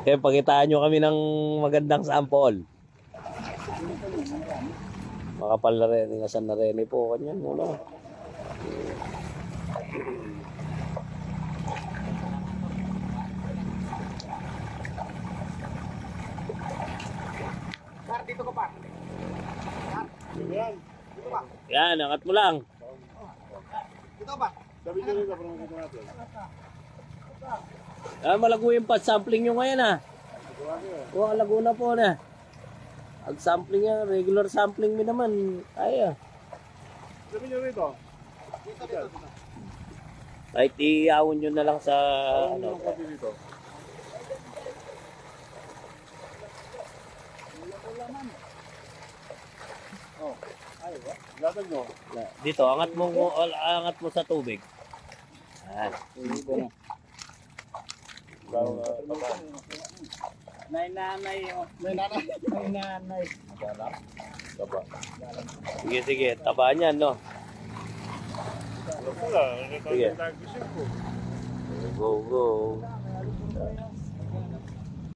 Kaya pakitaan nyo kami ng magandang sample. Makapal na rin, ingasan na rin po kanyan muna. Dito ka pa. Yan. Dito ba? Yan, angat mo lang. Dito ba? Sabi nyo rin, kapag nakita natin. Malago yung sampling nyo ngayon ah. Oo, Laguna po na. Ang sampling yan, regular sampling mo naman. Ay ah. Sabi nyo rito. Dito. Kahit iawon nyo na lang sa ano. Dito. Oh, ay, latag nyo. Dito, angat mo sa tubig. Yan. May nanay. May nanay. May nanay. Taba. Sige, tabaan yan, no? Wala, Sige. nagkakasin ko. Go.